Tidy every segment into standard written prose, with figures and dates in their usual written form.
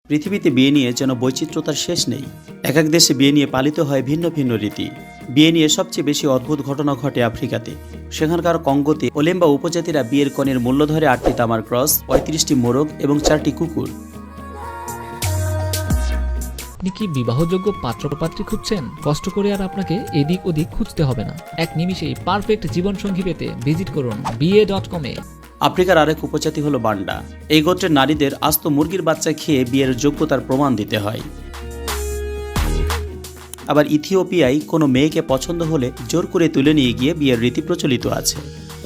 পৃথিবীতে বিয়ে নিয়ে যেন বৈচিত্র্যতার শেষ নেই। এক এক দেশে বিয়ে নিয়ে পালিত হয় ভিন্ন ভিন্ন রীতি। বিয়ে নিয়ে সবচেয়ে বেশি অদ্ভুত ঘটনা ঘটে আফ্রিকাতে। সেখানকার কঙ্গোতে ওলেম্বা উপজাতিরা বিয়ের কনের মূল্য ধরে 8টি তামার ক্রস, 35টি মোরগ এবং 4টি কুকুর। আপনি কি বিবাহযোগ্য পাত্রপাত্রী খুঁজছেন? কষ্ট করে আর আপনাকে এদিক ওদিক খুঁজতে হবে না। এক নিমিষেই পারফেক্ট জীবনসঙ্গী পেতে ভিজিট করুন BA.com-এ। আফ্রিকার আরেক উপজাতি হলো বান্ডা। এই গোত্রের নারীদের আস্ত মুরগির বাচ্চা খেয়ে বিয়ের যোগ্যতার প্রমাণ দিতে হয়। আবার ইথিওপিয়ায় কোনো মেয়েকে পছন্দ হলে জোর করে তুলে নিয়ে গিয়ে বিয়ের রীতি প্রচলিত আছে।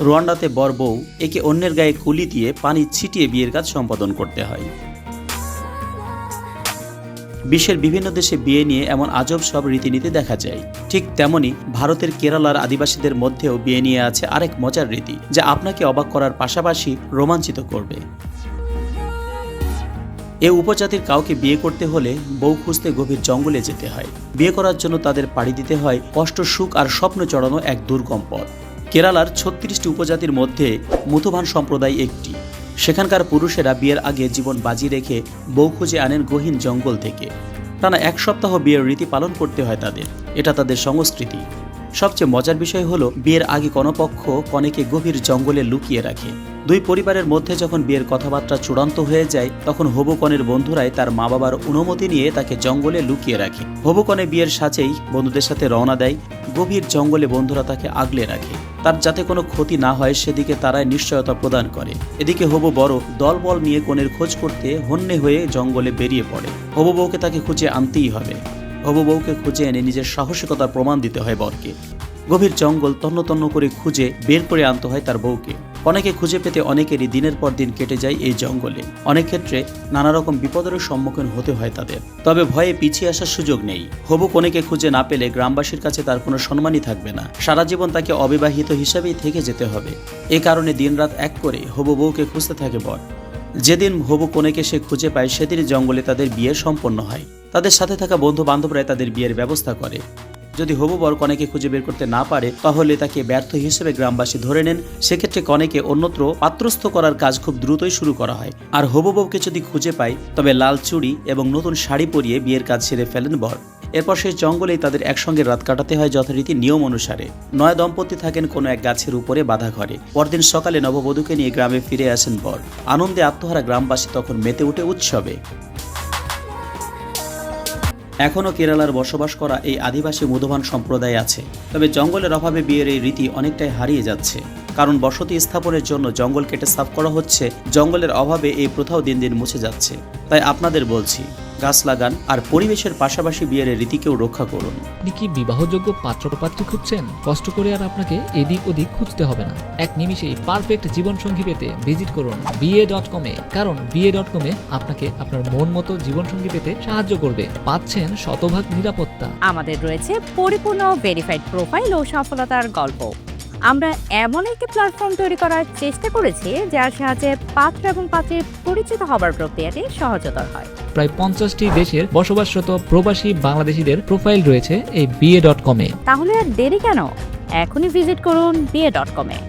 রুয়ান্ডাতে বর বউ একে অন্যের গায়ে কুলি দিয়ে পানি ছিটিয়ে বিয়ের কাজ সম্পাদন করতে হয়। বিশ্বের বিভিন্ন দেশে বিয়ে নিয়ে এমন আজব সব রীতিনীতি দেখা যায়। ঠিক তেমনি ভারতের কেরালার আদিবাসীদের মধ্যেও বিয়ে নিয়ে আছে আরেক মজার রীতি, যা আপনাকে অবাক করার পাশাপাশি রোমাঞ্চিত করবে। এ উপজাতির কাউকে বিয়ে করতে হলে বউ খুঁজতে গভীর জঙ্গলে যেতে হয়। বিয়ে করার জন্য তাদের পাড়ি দিতে হয় কষ্ট, সুখ আর স্বপ্ন চড়ানো এক দুর্গম পথ। কেরালার 36টি উপজাতির মধ্যে মুথুভান সম্প্রদায় একটি। সেখানকার পুরুষেরা বিয়ের আগে জীবন বাজি রেখে বউ খুঁজে আনেন গহীন জঙ্গল থেকে। টানা 1 সপ্তাহ বিয়ের রীতি পালন করতে হয় তাদের। এটা তাদের সংস্কৃতি। সবচেয়ে মজার বিষয় হলো, বিয়ের আগে কোনো পক্ষ কনেকে গভীর জঙ্গলে লুকিয়ে রাখে। দুই পরিবারের মধ্যে যখন বিয়ের কথাবার্তা চূড়ান্ত হয়ে যায়, তখন হবু কনের বন্ধুরাই তার মা বাবার অনুমতি নিয়ে তাকে জঙ্গলে লুকিয়ে রাখে। হবু কনে বিয়ের সাথেই বন্ধুদের সাথে রওনা দেয়। গভীর জঙ্গলে বন্ধুরা তাকে আগলে রাখে। তার যাতে কোনো ক্ষতি না হয় সেদিকে তারাই নিশ্চয়তা প্রদান করে। এদিকে হবু বড় দলবল নিয়ে কনের খোঁজ করতে হন্যে হয়ে জঙ্গলে বেরিয়ে পড়ে। হবু বউকে তাকে খুঁজে আনতেই হবে। হবু বউকে খুঁজে এনে নিজের সাহসিকতার প্রমাণ দিতে হয় বরকে। গভীর জঙ্গল তন্ন তন্ন করে খুঁজে বের করে আনতে হয় তার বউকে। অনেকে খুঁজে পেতে অনেকেরই দিনের পর দিন কেটে যায় এই জঙ্গলে। অনেক ক্ষেত্রে নানা রকম বিপদের সম্মুখীন হতে হয় তাদের। তবে ভয়ে পিছিয়ে আসার সুযোগ নেই। হবু কনেকে খুঁজে না পেলে গ্রামবাসীর কাছে তার কোনো সম্মানই থাকবে না। সারা জীবন তাকে অবিবাহিত হিসেবেই থেকে যেতে হবে। এ কারণে দিনরাত এক করে হবু বউকে খুঁজতে থাকে বর। যেদিন হবু কনেকে সে খুঁজে পায় সেদিনই জঙ্গলে তাদের বিয়ে সম্পন্ন হয়। তাদের সাথে থাকা বন্ধু বান্ধবরাই তাদের বিয়ের ব্যবস্থা করে। যদি হবু বর কনেকে খুঁজে বের করতে না পারে, তাহলে তাকে ব্যর্থ হিসেবে গ্রামবাসী ধরে নেন। সেক্ষেত্রে কনেকে অন্যত্র পাত্রস্থ করার কাজ খুব দ্রুতই শুরু করা হয়। আর হবু বউকে যদি খুঁজে পায়, তবে লাল চুড়ি এবং নতুন শাড়ি পরিয়ে বিয়ের কাজ সেরে ফেলেন বর। এরপর সেই জঙ্গলেই তাদের একসঙ্গে রাত কাটাতে হয় যথারীতি নিয়ম অনুসারে। 9 দম্পতি থাকেন কোনো এক গাছের উপরে বাঁধা ঘরে। পরদিন সকালে নববধূকে নিয়ে গ্রামে ফিরে আসেন বর। আনন্দে আত্মহারা গ্রামবাসী তখন মেতে উঠে উৎসবে। এখনও কেরালার বসবাস করা এই আদিবাসী মুথুভান সম্প্রদায় আছে। তবে জঙ্গলের অভাবে বিয়ের এই রীতি অনেকটাই হারিয়ে যাচ্ছে। কারণ বসতি স্থাপনের জন্য জঙ্গল কেটে সাফ করা হচ্ছে। জঙ্গলের অভাবে এই প্রথাও দিন দিন মুছে যাচ্ছে। তাই আপনাদের বলছি, গাছ লাগান আর পরিবেশের পাশাপাশি বিয়ের রীতিকেও রক্ষা করুন। আপনি কি বিবাহযোগ্য পাত্রপাত্রী খুঁজছেন? কষ্ট করে আর আপনাকে এদিক ওদিক খুঁজতে হবে না। এক নিমিষেই পারফেক্ট জীবনসঙ্গী পেতে ভিজিট করুন BA.com-এ। কারণ BA.com-এ আপনাকে আপনার মন মতো জীবনসঙ্গী পেতে সাহায্য করবে। পাচ্ছেন শতভাগ নিরাপত্তা। আমাদের রয়েছে পরিপূর্ণ ভেরিফাইড প্রোফাইল ও সফলতার গল্প। আমরা এমন একটি প্ল্যাটফর্ম তৈরি করার চেষ্টা করেছি যার সাহায্যে পাত্র এবং পাত্রীর পরিচিত হবার প্রক্রিয়াটি সহজতর হয়। প্রায় 50টি দেশের বসবাসরত প্রবাসী বাংলাদেশিদের প্রোফাইল রয়েছে এই BA.com-এ। তাহলে আর দেরি কেন? এখনই ভিজিট করুন BA.com-এ।